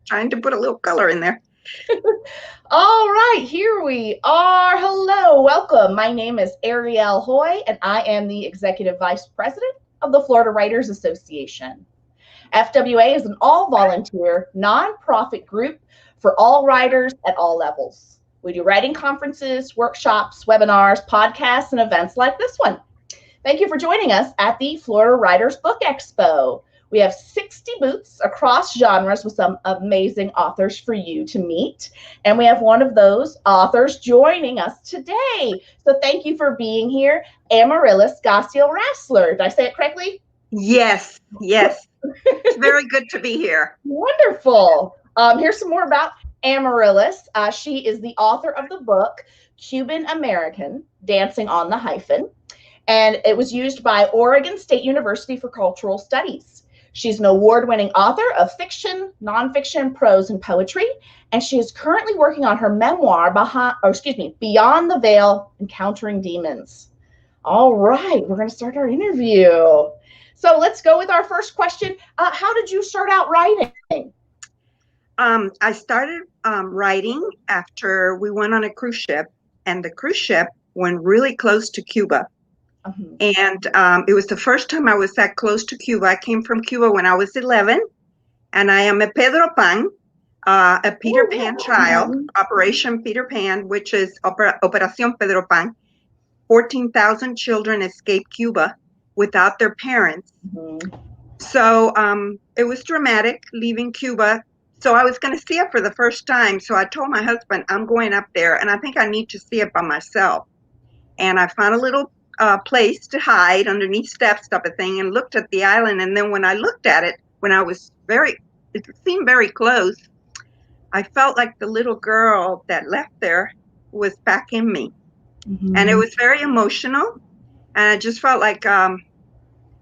trying to put a little color in there. All right, here we are. Hello, welcome. My name is Ariel Hoy, and I am the Executive Vice President of the Florida Writers Association. FWA is an all-volunteer, nonprofit group for all writers at all levels. We do writing conferences, workshops, webinars, podcasts, and events like this one. Thank you for joining us at the Florida Writers Book Expo. We have 60 booths across genres with some amazing authors for you to meet. And we have one of those authors joining us today. So thank you for being here, Amarilys Gacio Rassler. Did I say it correctly? Yes. It's very good to be here. Wonderful. Here's some more about Amarilys. She is the author of the book, Cuban-American, Dancing on the Hyphen. And it was used by Oregon State University for Cultural Studies. She's an award-winning author of fiction, nonfiction, prose, and poetry, and she is currently working on her memoir, Beyond the Veil, Encountering Demons. All right, we're going to start our interview. So let's go with our first question. How did you start out writing? I started writing after we went on a cruise ship, and the cruise ship went really close to Cuba. And it was the first time I was that close to Cuba. I came from Cuba when I was 11, and I am a Pedro Pan, a Peter Pan child, Operation Peter Pan, which is Operación Pedro Pan. 14,000 children escaped Cuba without their parents. So it was dramatic leaving Cuba. So I was going to see it for the first time. So I told my husband, I'm going up there, and I think I need to see it by myself. And I found a little place to hide underneath steps type of thing and looked at the island. And then when I looked at it, it seemed very close, I felt like the little girl that left there was back in me. And it was very emotional. And I just felt like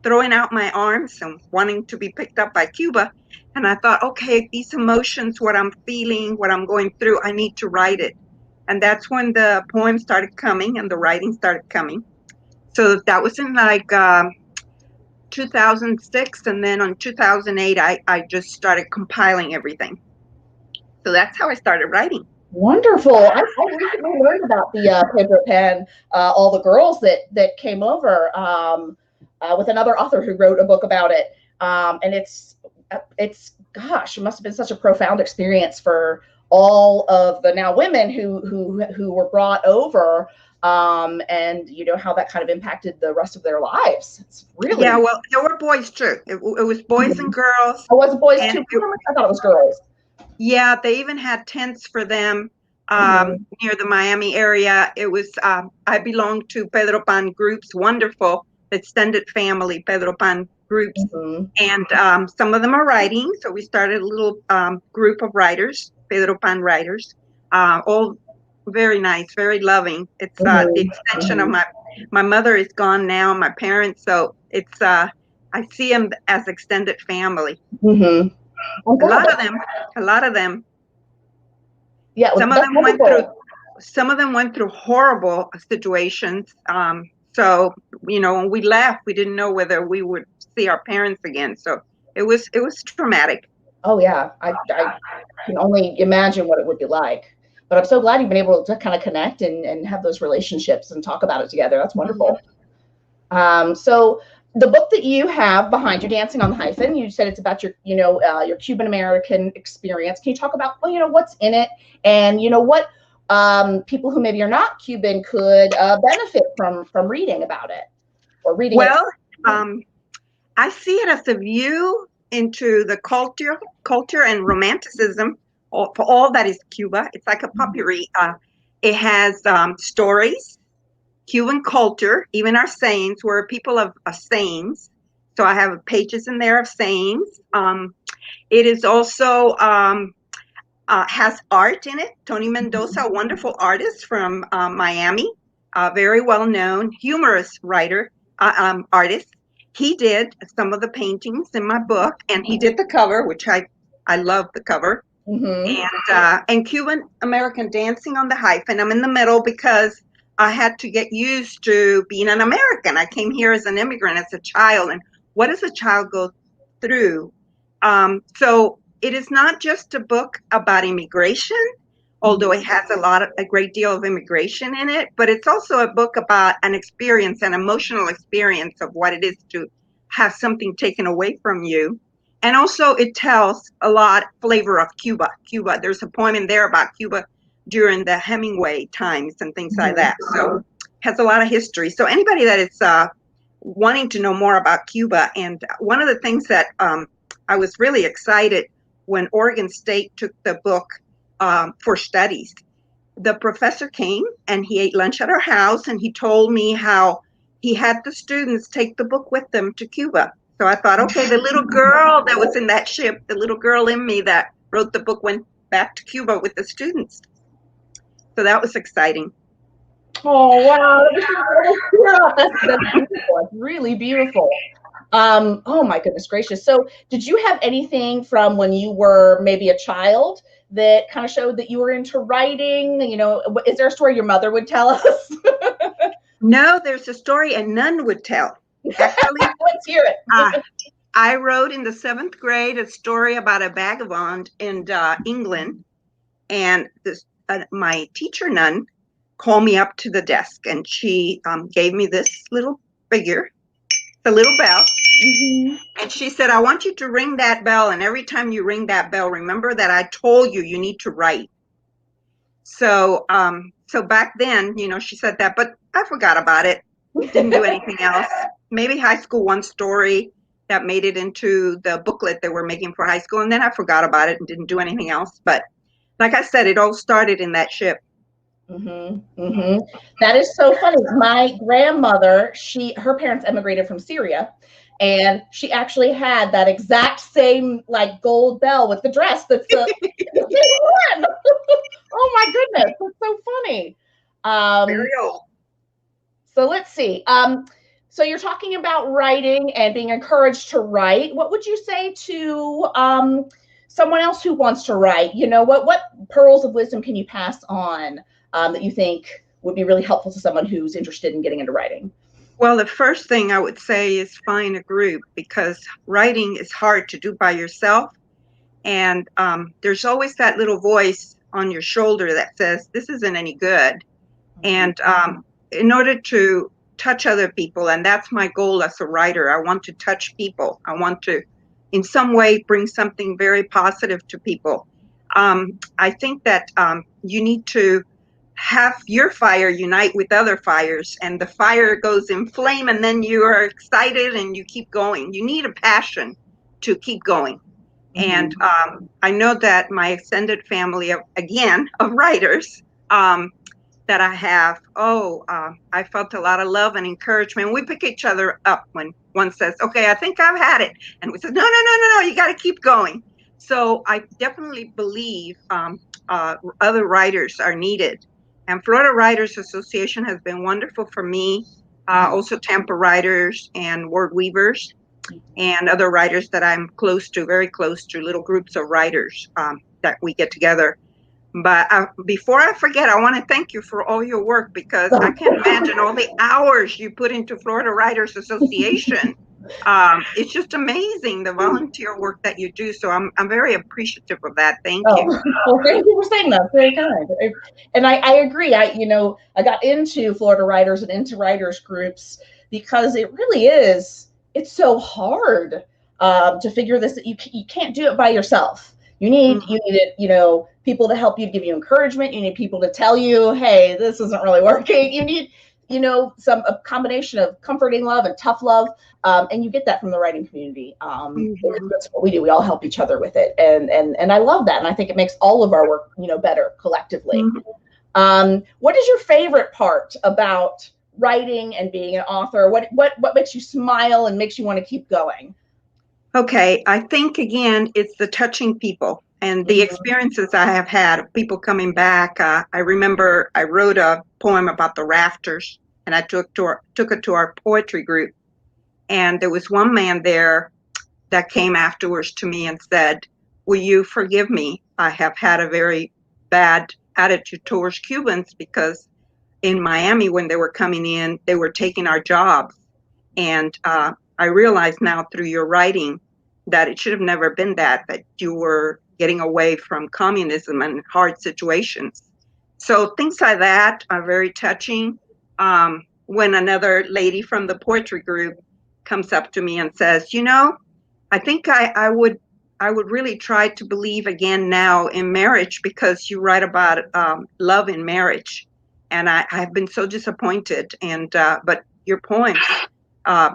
throwing out my arms and wanting to be picked up by Cuba. And I thought, okay, these emotions, what I'm feeling, what I'm going through, I need to write it. And that's when the poem started coming and the writing started coming. So that was in 2006, and then on 2008, I just started compiling everything. So that's how I started writing. Wonderful. I recently learned about the Pedro Pan, all the girls that came over with another author who wrote a book about it. And it's gosh, it must have been such a profound experience for all of the now women who were brought over. And you know how that kind of impacted the rest of their lives. It's really well, there were boys too. It was boys and girls. Oh, was it boys too? I thought it was girls. Yeah, they even had tents for them near the Miami area. It was I belonged to Pedro Pan groups, wonderful extended family Pedro Pan groups, and some of them are writing. So we started a little group of writers, Pedro Pan writers, all very nice, very loving. It's the extension of my mother is gone now, my parents, so it's I see them as extended family. A lot of them. Yeah, some of them went through horrible situations. So when we left, we didn't know whether we would see our parents again. So it was traumatic. Oh yeah, I can only imagine what it would be like. But I'm so glad you've been able to kind of connect and have those relationships and talk about it together. That's wonderful. So the book that you have behind you, Dancing on the Hyphen, you said it's about your Cuban-American experience. Can you talk about, what's in it and, what people who maybe are not Cuban could benefit from reading about it or reading it? I see it as a view into the culture and romanticism for all that is Cuba. It's like a potpourri. It has stories, Cuban culture, even our sayings. We're people of sayings. So I have pages in there of sayings. It is also has art in it. Tony Mendoza, a wonderful artist from Miami, very well-known, humorous writer, artist. He did some of the paintings in my book, and he did the cover, which I love the cover. And Cuban-American, Dancing on the Hyphen. I'm in the middle because I had to get used to being an American. I came here as an immigrant, as a child, and what does a child go through? So it is not just a book about immigration, although it has a great deal of immigration in it, but it's also a book about an experience, an emotional experience of what it is to have something taken away from you. And also it tells a lot flavor of Cuba. There's a poem in there about Cuba during the Hemingway times and things like that. So has a lot of history. So anybody that is wanting to know more about Cuba, and one of the things that I was really excited when Oregon State took the book for studies. The professor came and he ate lunch at our house, and he told me how he had the students take the book with them to Cuba. So I thought, okay, the little girl that was in that ship, the little girl in me that wrote the book, went back to Cuba with the students. So that was exciting. Oh, wow. That's beautiful. It's really beautiful. Oh my goodness gracious. So did you have anything from when you were maybe a child that kind of showed that you were into writing? You know, is there a story your mother would tell us? No, there's a story a nun would tell. Actually, let's hear it. I wrote in the 7th grade a story about a vagabond in England, and my teacher nun called me up to the desk, and she gave me this little figure, the little bell. And she said, I want you to ring that bell, and every time you ring that bell, remember that I told you need to write. So so back then, you know, she said that, but I forgot about it. Didn't do anything else. Maybe high school, one story that made it into the booklet they were making for high school, and then I forgot about it and didn't do anything else. But like I said, it all started in that ship. That is so funny. My grandmother, her parents emigrated from Syria, and she actually had that exact same like gold bell with the dress. That's the one. Oh my goodness, that's so funny. Very old. So let's see. So you're talking about writing and being encouraged to write. What would you say to someone else who wants to write? You know, what pearls of wisdom can you pass on that you think would be really helpful to someone who's interested in getting into writing? Well, the first thing I would say is find a group, because writing is hard to do by yourself. And there's always that little voice on your shoulder that says, this isn't any good. And in order to touch other people, and that's my goal as a writer, I want to touch people. I want to, in some way, bring something very positive to people. I think that you need to have your fire unite with other fires, and the fire goes in flame, and then you are excited and you keep going. You need a passion to keep going. And I know that my extended family of writers that I have, I felt a lot of love and encouragement. We pick each other up when one says, okay, I think I've had it. And we said, no, you got to keep going. So I definitely believe other writers are needed. And Florida Writers Association has been wonderful for me. Also Tampa Writers and Word Weavers and other writers that I'm close to, very close to, little groups of writers that we get together. But before I forget, I want to thank you for all your work, because I can't imagine all the hours you put into Florida Writers Association. It's just amazing, the volunteer work that you do. So I'm very appreciative of that. Thank you. Well, thank you for saying that. Very kind. And I agree. I got into Florida Writers and into writers groups because it really is. It's so hard to figure this. You can't do it by yourself. You need people to help you, to give you encouragement. You need people to tell you, hey, this isn't really working. You need a combination of comforting love and tough love, and you get that from the writing community. That's what we do. We all help each other with it, and I love that, and I think it makes all of our work better collectively. What is your favorite part about writing and being an author? What makes you smile and makes you want to keep going? Okay, I think again, it's the touching people and the experiences I have had of people coming back. I remember I wrote a poem about the rafters, and I took it to our poetry group. And there was one man there that came afterwards to me and said, will you forgive me? I have had a very bad attitude towards Cubans, because in Miami, when they were coming in, they were taking our jobs. And I realize now through your writing that it should have never been that you were getting away from communism and hard situations. So things like that are very touching. When another lady from the poetry group comes up to me and says, I think I would really try to believe again now in marriage because you write about love in marriage, and I have been so disappointed. And but your poems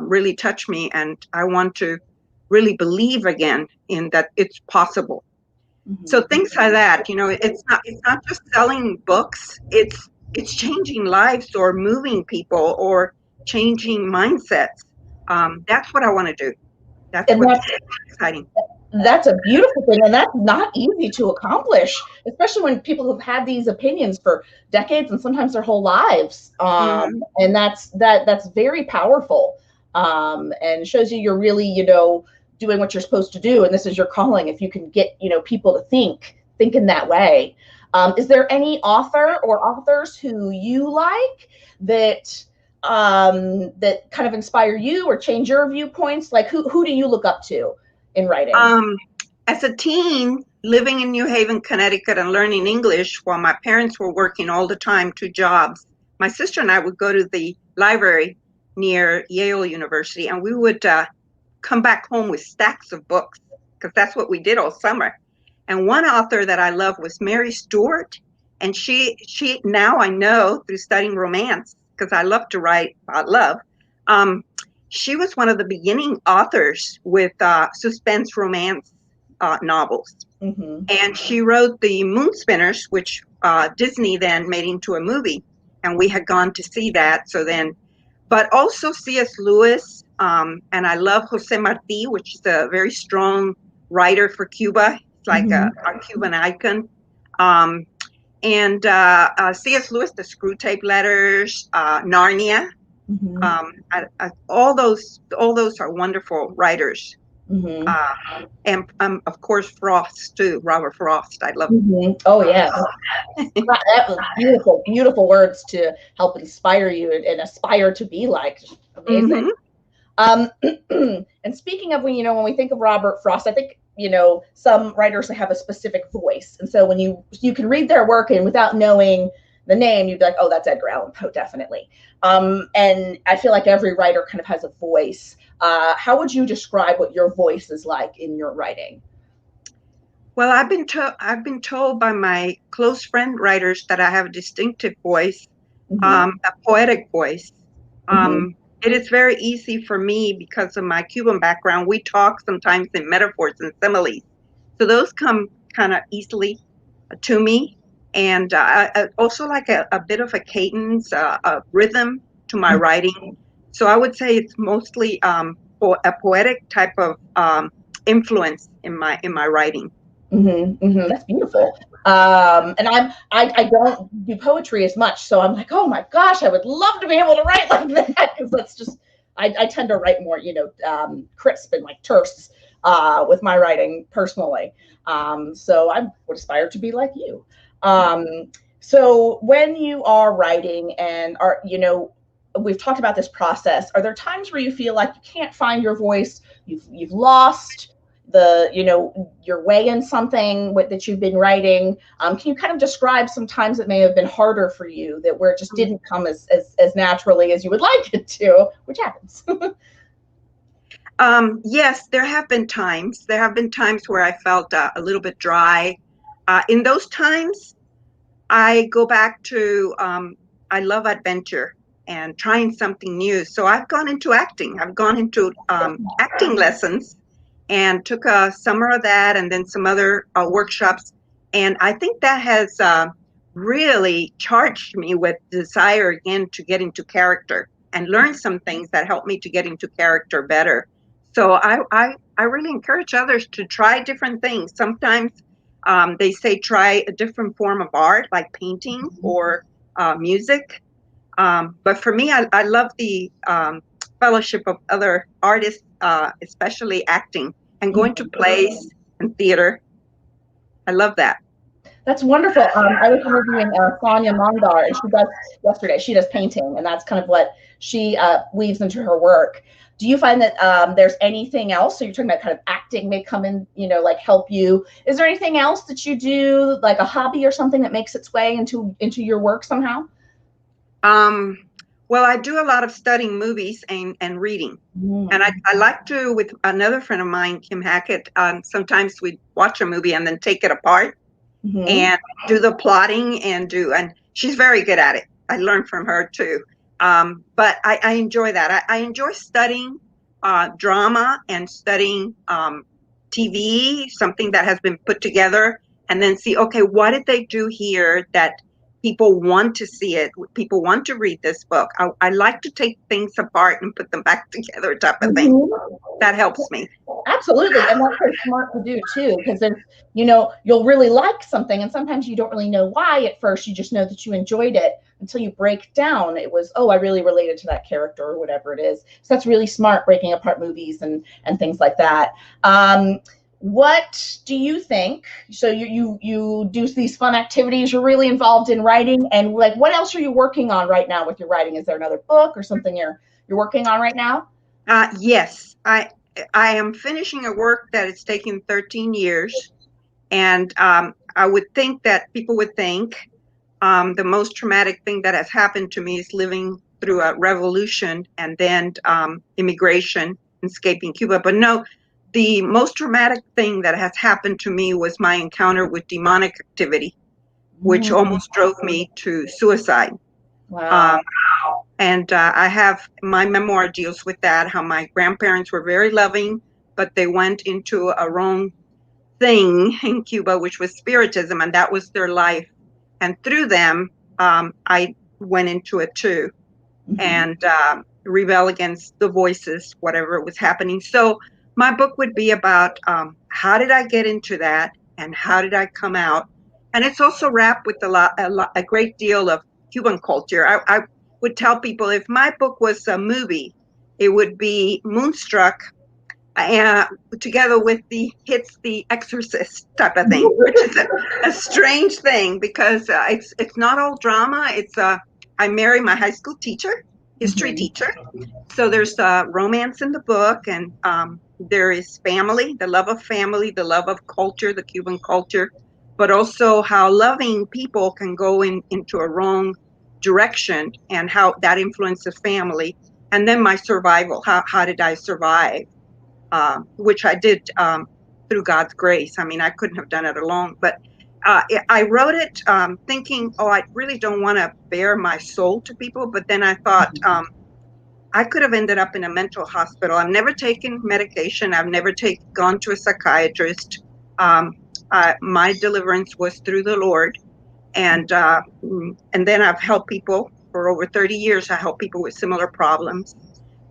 really touch me, and I want to really believe again in that it's possible. Mm-hmm. So things like that, it's not just selling books. It's changing lives or moving people or changing mindsets. That's what I want to do. That's what's exciting. That's a beautiful thing, and that's not easy to accomplish, especially when people have had these opinions for decades and sometimes their whole lives. And that's very powerful, and shows you're really, doing what you're supposed to do, and this is your calling. If you can get, people to think in that way. Is there any author or authors who you like that that kind of inspire you or change your viewpoints? Like who do you look up to in writing? As a teen, living in New Haven, Connecticut, and learning English while my parents were working all the time, 2 jobs, my sister and I would go to the library near Yale University, and we would come back home with stacks of books because that's what we did all summer. And one author that I love was Mary Stewart, and she now I know through studying romance, because I love to write about love. She was one of the beginning authors with suspense romance novels. Mm-hmm. And she wrote the Moon Spinners, which Disney then made into a movie. And we had gone to see that. But also C.S. Lewis. And I love Jose Marti, which is a very strong writer for Cuba. It's like a Cuban icon. And C.S. Lewis, the Screw Tape Letters, Narnia. Mm-hmm. All those are wonderful writers. Mm-hmm. And of course Frost too, Robert Frost. I love. Mm-hmm. Oh yeah, that was beautiful words to help inspire you and aspire to be like. Amazing. Mm-hmm. And speaking of when we think of Robert Frost, I think some writers have a specific voice, and so when you can read their work and without knowing the name, you'd be like, oh, that's Edgar Allan Poe, definitely. And I feel like every writer kind of has a voice. How would you describe what your voice is like in your writing? Well, I've been told by my close friend writers that I have a distinctive voice, a poetic voice. It is very easy for me because of my Cuban background. We talk sometimes in metaphors and similes, so those come kind of easily to me. And I also like a bit of a cadence, a rhythm to my writing. So I would say it's mostly a poetic type of influence in my writing. That's beautiful. And I don't do poetry as much, so I'm like, oh my gosh, I would love to be able to write like that, because that's just I tend to write more, crisp and like terse with my writing personally. So I would aspire to be like you. So when you are writing and we've talked about this process, are there times where you feel like you can't find your voice, you've lost your way in something that you've been writing? Can you kind of describe some times that may have been harder for you, that where it just didn't come as naturally as you would like it to, which happens? Yes, there have been times. There have been times where I felt a little bit dry. In those times, I go back to, I love adventure and trying something new. So I've gone into acting. I've gone into acting lessons and took a summer of that and then some other workshops. And I think that has really charged me with desire again to get into character and learn some things that help me to get into character better. So I really encourage others to try different things. Sometimes they say try a different form of art, like painting or music. But for me, I love the fellowship of other artists, especially acting and going to plays and theater. I love that. That's wonderful. I was interviewing Sonia Mondar, and she does painting, and that's kind of what she weaves into her work. Do you find that there's anything else? So you're talking about kind of acting may come in, like help you. Is there anything else that you do, like a hobby or something that makes its way into your work somehow? Well, I do a lot of studying movies and reading. And I like to, with another friend of mine, Kim Hackett, sometimes we watch a movie and then take it apart and do the plotting and she's very good at it. I learned from her too. But I enjoy that. I enjoy studying drama and studying TV, something that has been put together, and then see, okay, what did they do here that people want to see it? People want to read this book. I like to take things apart and put them back together, type of thing. That helps me. Absolutely. And that's so smart to do too, because then, you'll really like something and sometimes you don't really know why at first. You just know that you enjoyed it until you break down. It was, I really related to that character or whatever it is. So that's really smart, breaking apart movies and things like that. What do you think? So you do these fun activities, you're really involved in writing, and like, what else are you working on right now with your writing? Is there another book or something you're working on right now? Yes, I am finishing a work that is taking 13 years, and I would think that people would think the most traumatic thing that has happened to me is living through a revolution and then immigration, escaping Cuba. But no, the most traumatic thing that has happened to me was my encounter with demonic activity, which almost drove me to suicide. Wow. And I have my memoir deals with that, how my grandparents were very loving, but they went into a wrong thing in Cuba, which was spiritism, and that was their life. And through them, I went into it too, and rebel against the voices, whatever was happening. So my book would be about how did I get into that, and how did I come out? And it's also wrapped with a great deal of Cuban culture. I would tell people if my book was a movie, it would be Moonstruck together with the hits The Exorcist type of thing, which is a strange thing because it's not all drama. It's I marry my high school teacher, history teacher. So there's romance in the book, and there is family, the love of culture, the Cuban culture, but also how loving people can go into a wrong direction and how that influences family. And then my survival, how did I survive? Which I did through God's grace. I mean, I couldn't have done it alone, but I wrote it thinking, I really don't want to bare my soul to people. But then I thought I could have ended up in a mental hospital. I've never taken medication. I've never gone to a psychiatrist. My deliverance was through the Lord. And then I've helped people for over 30 years. I help people with similar problems.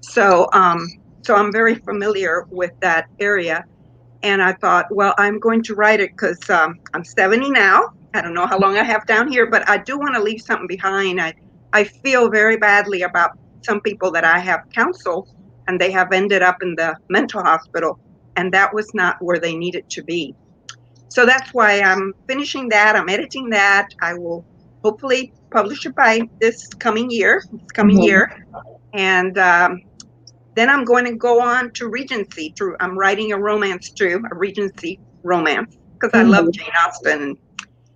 So I'm very familiar with that area. And I thought, well, I'm going to write it because I'm 70 now. I don't know how long I have down here, but I do want to leave something behind. I feel very badly about some people that I have counseled, and they have ended up in the mental hospital, and that was not where they needed to be. So that's why I'm finishing that. I'm editing that. I will hopefully publish it by this coming year. And then I'm going to go on to Regency. I'm writing a romance too, a Regency romance, because I love Jane Austen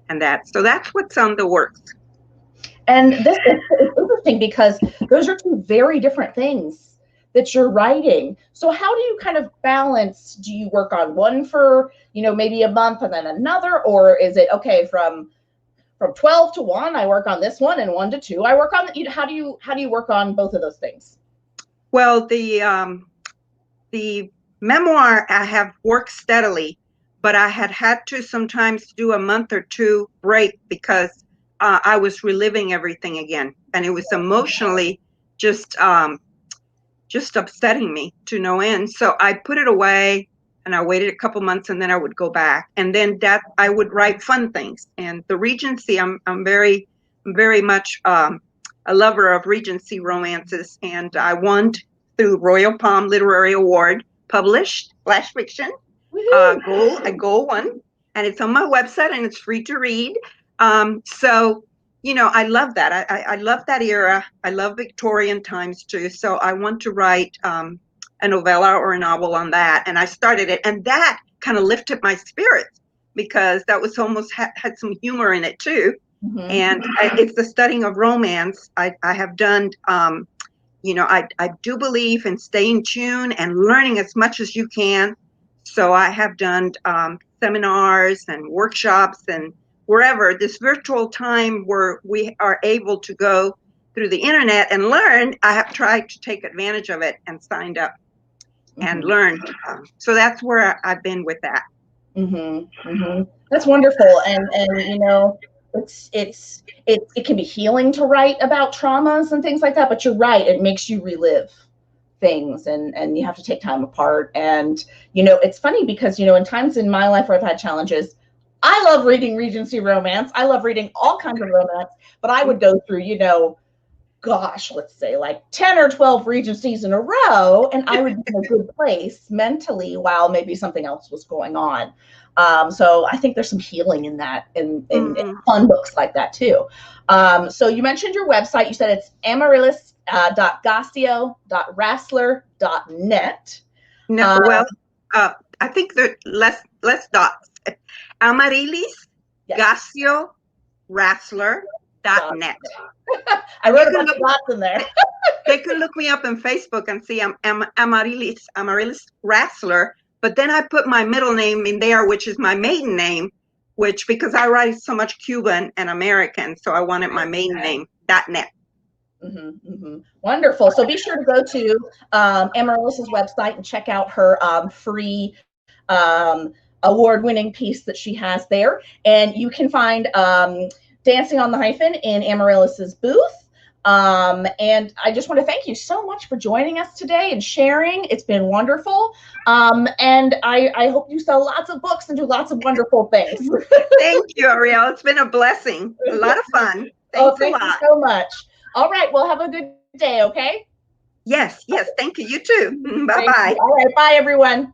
and that. So that's what's on the works. And this is interesting because those are two very different things that you're writing. So how do you kind of balance? Do you work on one for, maybe a month and then another? Or is it, okay, from 12 to 1, I work on this one, and 1 to 2, I work on, how do you work on both of those things? Well, the memoir, I have worked steadily, but I had to sometimes do a month or two break because I was reliving everything again, and it was emotionally just upsetting me to no end. So I put it away, and I waited a couple months, and then I would go back, and then that I would write fun things. And the Regency, I'm very much a lover of Regency romances, and I won through Royal Palm Literary Award, published flash fiction, a gold one, and it's on my website and it's free to read. So I love that. I love that era. I love Victorian times too. So I want to write a novella or a novel on that. And I started it, and that kind of lifted my spirits because that was almost had some humor in it too. Mm-hmm. And it's the studying of romance. I have done, I do believe in staying tuned and learning as much as you can. So I have done seminars and workshops and wherever, this virtual time where we are able to go through the internet and learn. I have tried to take advantage of it and signed up and learned. So that's where I've been with that. Mm-hmm. Mm-hmm. That's wonderful. And it can be healing to write about traumas and things like that, but you're right, it makes you relive things, and you have to take time apart. And it's funny because in times in my life where I've had challenges, I love reading Regency romance. I love reading all kinds of romance, but I would go through let's say like 10 or 12 Regencies in a row, and I would be in a good place mentally while maybe something else was going on. So I think there's some healing in that, in fun books like that too. So you mentioned your website. You said it's Amarilys.Gacio.Rassler.net. No, I think there less dots. Amarilys Gacio Rassler.net. I wrote a bunch of dots in there. They can look me up on Facebook and see Amarilys Rassler. But then I put my middle name in there, which is my maiden name, because I write so much Cuban and American, so I wanted my maiden name, .net. Mm-hmm, mm-hmm. Wonderful. So be sure to go to Amarylys's website and check out her free award-winning piece that she has there. And you can find Dancing on the Hyphen in Amarylys's booth. And I just want to thank you so much for joining us today and sharing. It's been wonderful. And I hope you sell lots of books and do lots of wonderful things. Thank you, Ariel. It's been a blessing. A lot of fun. Thank you so much. All right. Well, have a good day, okay? Yes. Thank you. You too. Bye-bye. All right. Bye, everyone.